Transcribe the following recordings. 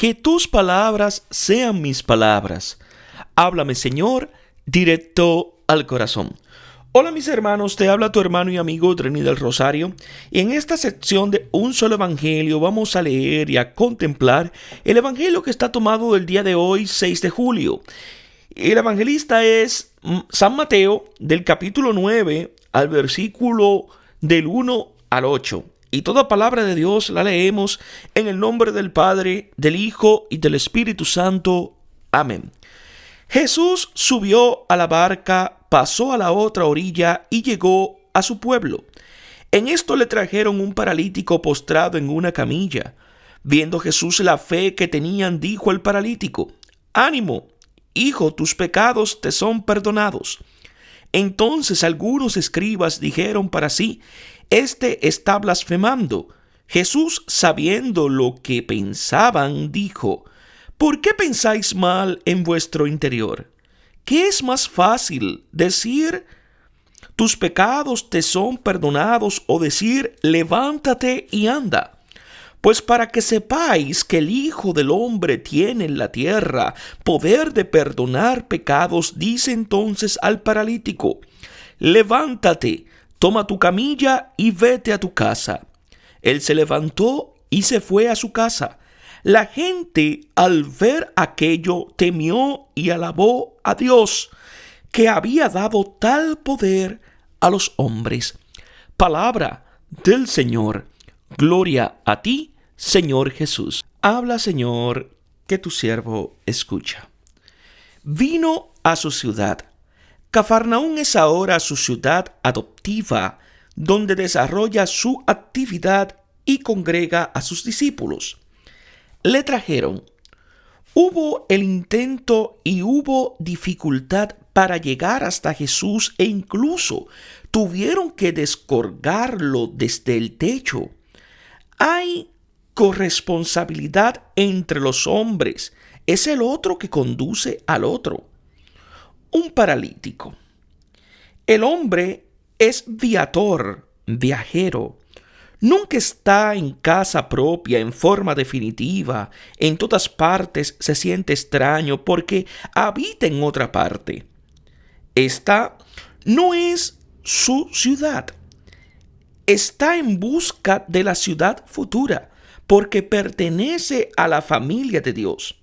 que tus palabras sean mis palabras. Háblame, Señor, directo al corazón. Hola mis hermanos, te habla tu hermano y amigo Dreny del Rosario, y en esta sección de Un Solo Evangelio vamos a leer y a contemplar el Evangelio que está tomado del día de hoy, 6 de julio. El evangelista es San Mateo, del capítulo 9 al versículo del 1 al 8. Y toda palabra de Dios la leemos en el nombre del Padre, del Hijo y del Espíritu Santo. Amén. Jesús subió a la barca, pasó a la otra orilla y llegó a su pueblo. En esto le trajeron un paralítico postrado en una camilla. Viendo Jesús la fe que tenían, dijo al paralítico: «Ánimo, hijo, tus pecados te son perdonados». Entonces algunos escribas dijeron para sí: «Este está blasfemando». Jesús, sabiendo lo que pensaban, dijo: «¿Por qué pensáis mal en vuestro interior? ¿Qué es más fácil, decir tus pecados te son perdonados, o decir levántate y anda? Pues para que sepáis que el Hijo del Hombre tiene en la tierra poder de perdonar pecados, dice entonces al paralítico: levántate, toma tu camilla y vete a tu casa». Él se levantó y se fue a su casa. La gente, al ver aquello, temió y alabó a Dios, que había dado tal poder a los hombres. Palabra del Señor. Gloria a ti, Señor Jesús. Habla, Señor, que tu siervo escucha. Vino a su ciudad. Cafarnaúm es ahora su ciudad adoptiva, donde desarrolla su actividad y congrega a sus discípulos. Le trajeron. Hubo el intento y hubo dificultad para llegar hasta Jesús, e incluso tuvieron que descolgarlo desde el techo. Hay corresponsabilidad entre los hombres. Es el otro que conduce al otro. Un paralítico. El hombre es viajero. Nunca está en casa propia en forma definitiva. En todas partes se siente extraño porque habita en otra parte. Esta no es su ciudad. Está en busca de la ciudad futura porque pertenece a la familia de Dios.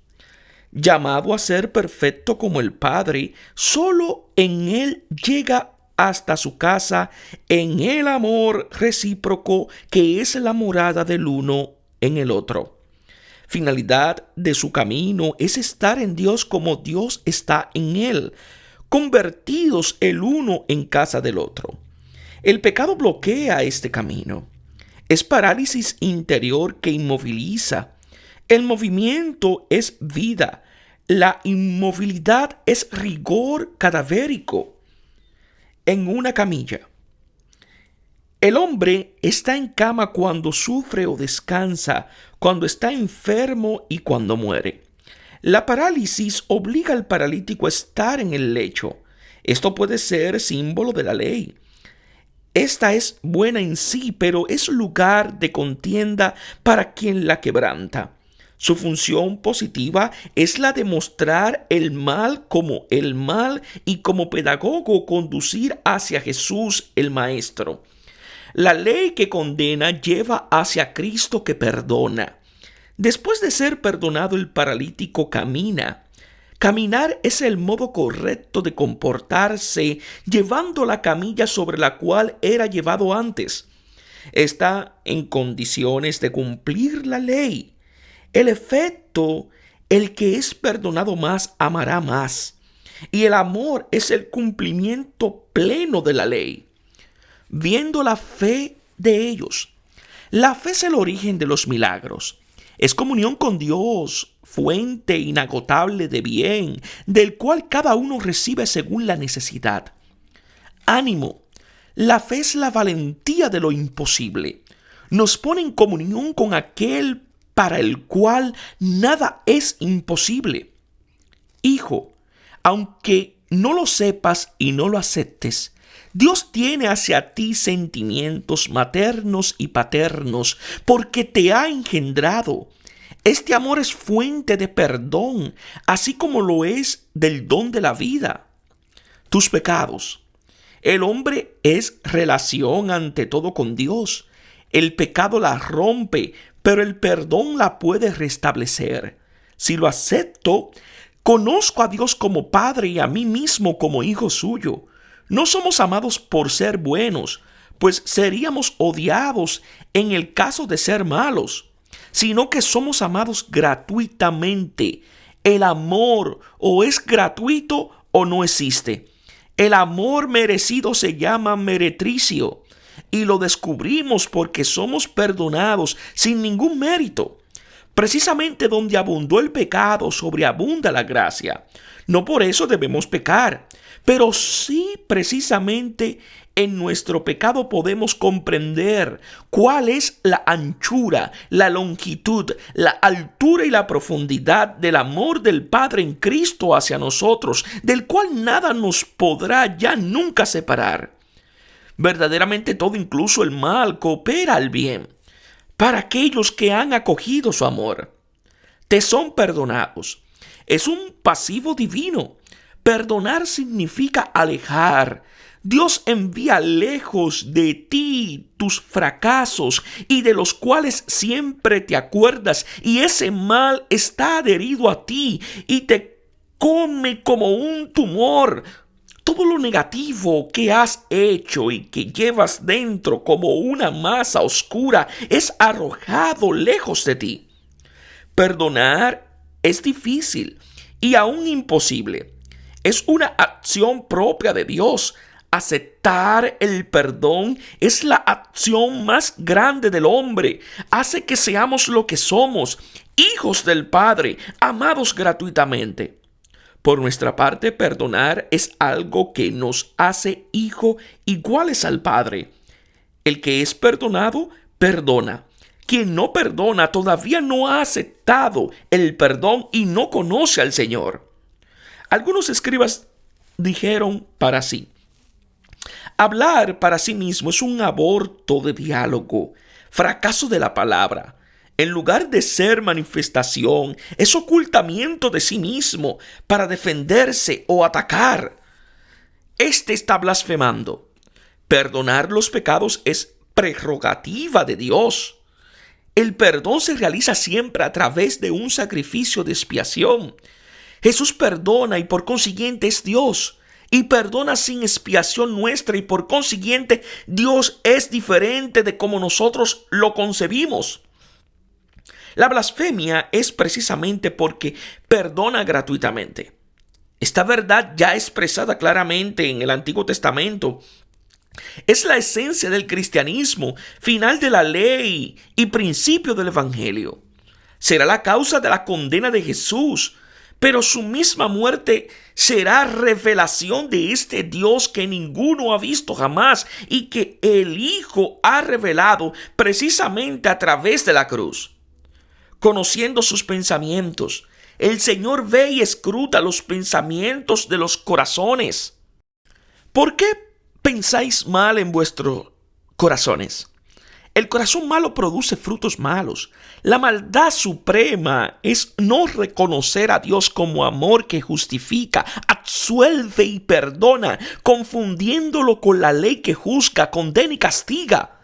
Llamado a ser perfecto como el Padre, solo en Él llega hasta su casa, en el amor recíproco que es la morada del uno en el otro. Finalidad de su camino es estar en Dios como Dios está en él, convertidos el uno en casa del otro. El pecado bloquea este camino. Es parálisis interior que inmoviliza. El movimiento es vida. La inmovilidad es rigor cadavérico en una camilla. El hombre está en cama cuando sufre o descansa, cuando está enfermo y cuando muere. La parálisis obliga al paralítico a estar en el lecho. Esto puede ser símbolo de la ley. Esta es buena en sí, pero es lugar de contienda para quien la quebranta. Su función positiva es la de mostrar el mal como el mal y como pedagogo conducir hacia Jesús el Maestro. La ley que condena lleva hacia Cristo que perdona. Después de ser perdonado, el paralítico camina. Caminar es el modo correcto de comportarse, llevando la camilla sobre la cual era llevado antes. Está en condiciones de cumplir la ley. El efecto: el que es perdonado más amará más, y el amor es el cumplimiento pleno de la ley. Viendo la fe de ellos. La fe es el origen de los milagros. Es comunión con Dios, fuente inagotable de bien, del cual cada uno recibe según la necesidad. Ánimo. La fe es la valentía de lo imposible. Nos pone en comunión con aquel para el cual nada es imposible. Hijo, aunque no lo sepas y no lo aceptes, Dios tiene hacia ti sentimientos maternos y paternos porque te ha engendrado. Este amor es fuente de perdón, así como lo es del don de la vida. Tus pecados. El hombre es relación ante todo con Dios. El pecado la rompe, pero el perdón la puede restablecer. Si lo acepto, conozco a Dios como Padre y a mí mismo como hijo suyo. No somos amados por ser buenos, pues seríamos odiados en el caso de ser malos, sino que somos amados gratuitamente. El amor o es gratuito o no existe. El amor merecido se llama meretricio y lo descubrimos porque somos perdonados sin ningún mérito. Precisamente donde abundó el pecado, sobreabunda la gracia. No por eso debemos pecar, pero sí precisamente en nuestro pecado podemos comprender cuál es la anchura, la longitud, la altura y la profundidad del amor del Padre en Cristo hacia nosotros, del cual nada nos podrá ya nunca separar. Verdaderamente todo, incluso el mal, coopera al bien para aquellos que han acogido su amor. Te son perdonados. Es un pasivo divino. Perdonar significa alejar. Dios envía lejos de ti tus fracasos y de los cuales siempre te acuerdas, y ese mal está adherido a ti y te come como un tumor. Todo lo negativo que has hecho y que llevas dentro como una masa oscura es arrojado lejos de ti. Perdonar es difícil y aún imposible. Es una acción propia de Dios. Aceptar el perdón es la acción más grande del hombre. Hace que seamos lo que somos, hijos del Padre, amados gratuitamente. Por nuestra parte, perdonar es algo que nos hace hijos iguales al Padre. El que es perdonado, perdona. Quien no perdona todavía no ha aceptado el perdón y no conoce al Señor. Algunos escribas dijeron para sí: hablar para sí mismo es un aborto de diálogo, fracaso de la palabra. En lugar de ser manifestación, es ocultamiento de sí mismo para defenderse o atacar. Este está blasfemando. Perdonar los pecados es prerrogativa de Dios. El perdón se realiza siempre a través de un sacrificio de expiación. Jesús perdona y por consiguiente es Dios. Y perdona sin expiación nuestra y por consiguiente Dios es diferente de como nosotros lo concebimos. La blasfemia es precisamente porque perdona gratuitamente. Esta verdad ya expresada claramente en el Antiguo Testamento es la esencia del cristianismo, final de la ley y principio del Evangelio. Será la causa de la condena de Jesús, pero su misma muerte será revelación de este Dios que ninguno ha visto jamás y que el Hijo ha revelado precisamente a través de la cruz. Conociendo sus pensamientos, el Señor ve y escruta los pensamientos de los corazones. ¿Por qué pensáis mal en vuestros corazones? El corazón malo produce frutos malos. La maldad suprema es no reconocer a Dios como amor que justifica, absuelve y perdona, confundiéndolo con la ley que juzga, condena y castiga.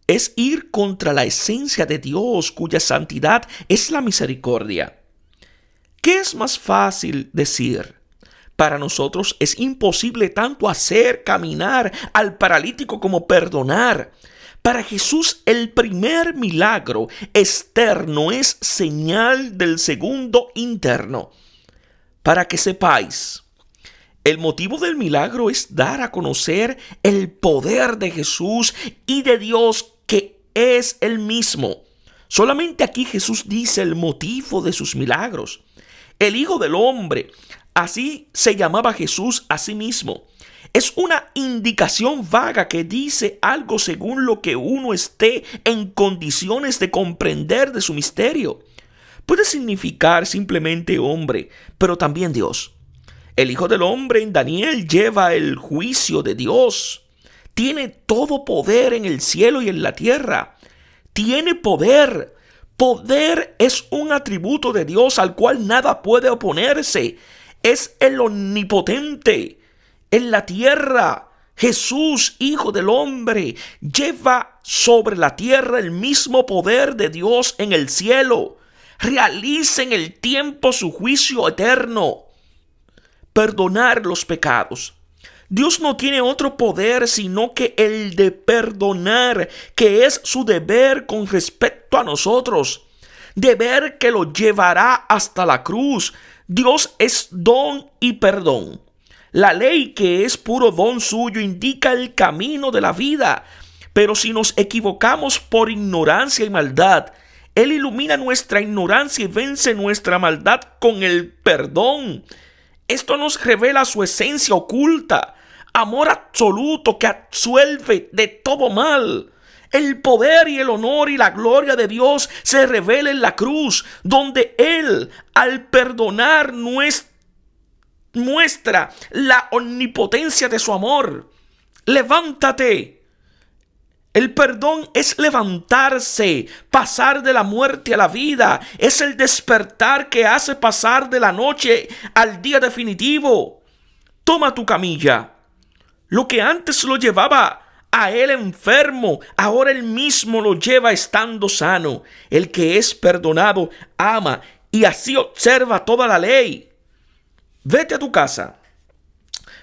Es ir contra la esencia de Dios, cuya santidad es la misericordia. ¿Qué es más fácil decir? Para nosotros es imposible tanto hacer caminar al paralítico como perdonar. Para Jesús el primer milagro externo es señal del segundo interno. Para que sepáis, el motivo del milagro es dar a conocer el poder de Jesús y de Dios que es el mismo. Solamente aquí Jesús dice el motivo de sus milagros. El Hijo del Hombre, así se llamaba Jesús a sí mismo. Es una indicación vaga que dice algo según lo que uno esté en condiciones de comprender de su misterio. Puede significar simplemente hombre, pero también Dios. El Hijo del Hombre en Daniel lleva el juicio de Dios. Tiene todo poder en el cielo y en la tierra. Tiene poder Poder es un atributo de Dios al cual nada puede oponerse. Es el omnipotente. En la tierra, Jesús, Hijo del Hombre, lleva sobre la tierra el mismo poder de Dios en el cielo. Realiza en el tiempo su juicio eterno. Perdonar los pecados. Dios no tiene otro poder sino que el de perdonar, que es su deber con respecto a nosotros. Deber que lo llevará hasta la cruz. Dios es don y perdón. La ley, que es puro don suyo, indica el camino de la vida. Pero si nos equivocamos por ignorancia y maldad, Él ilumina nuestra ignorancia y vence nuestra maldad con el perdón. Esto nos revela su esencia oculta, amor absoluto que absuelve de todo mal. El poder y el honor y la gloria de Dios se revela en la cruz, donde Él, al perdonar, muestra la omnipotencia de su amor. Levántate. El perdón es levantarse, pasar de la muerte a la vida. Es el despertar que hace pasar de la noche al día definitivo. Toma tu camilla. Lo que antes lo llevaba a él enfermo, ahora él mismo lo lleva estando sano. El que es perdonado ama y así observa toda la ley. Vete a tu casa.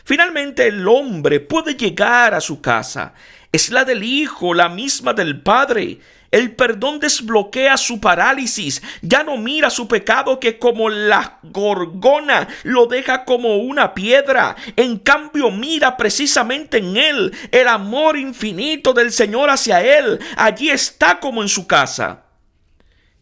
Finalmente el hombre puede llegar a su casa. Es la del Hijo, la misma del Padre. El perdón desbloquea su parálisis. Ya no mira su pecado, que como la gorgona lo deja como una piedra. En cambio mira precisamente en él el amor infinito del Señor hacia él. Allí está como en su casa.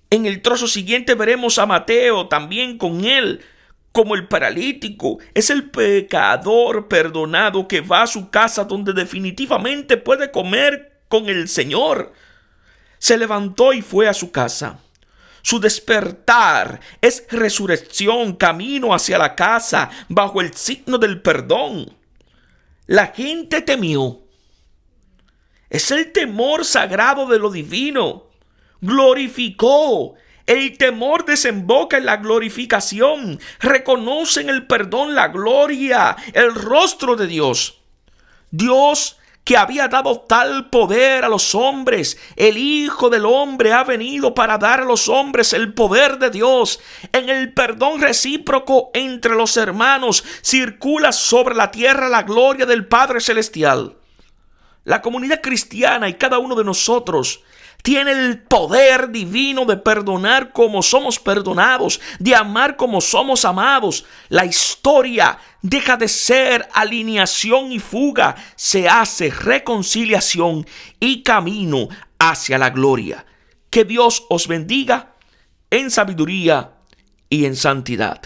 En el trozo siguiente veremos a Mateo también con él. Como el paralítico, es el pecador perdonado que va a su casa, donde definitivamente puede comer con el Señor. Se levantó y fue a su casa. Su despertar es resurrección, camino hacia la casa, bajo el signo del perdón. La gente temió. Es el temor sagrado de lo divino. Glorificó. El temor desemboca en la glorificación. Reconocen el perdón, la gloria, el rostro de Dios. Dios, que había dado tal poder a los hombres, el Hijo del Hombre ha venido para dar a los hombres el poder de Dios. En el perdón recíproco entre los hermanos circula sobre la tierra la gloria del Padre Celestial. La comunidad cristiana y cada uno de nosotros tiene el poder divino de perdonar como somos perdonados, de amar como somos amados. La historia deja de ser alineación y fuga, se hace reconciliación y camino hacia la gloria. Que Dios os bendiga en sabiduría y en santidad.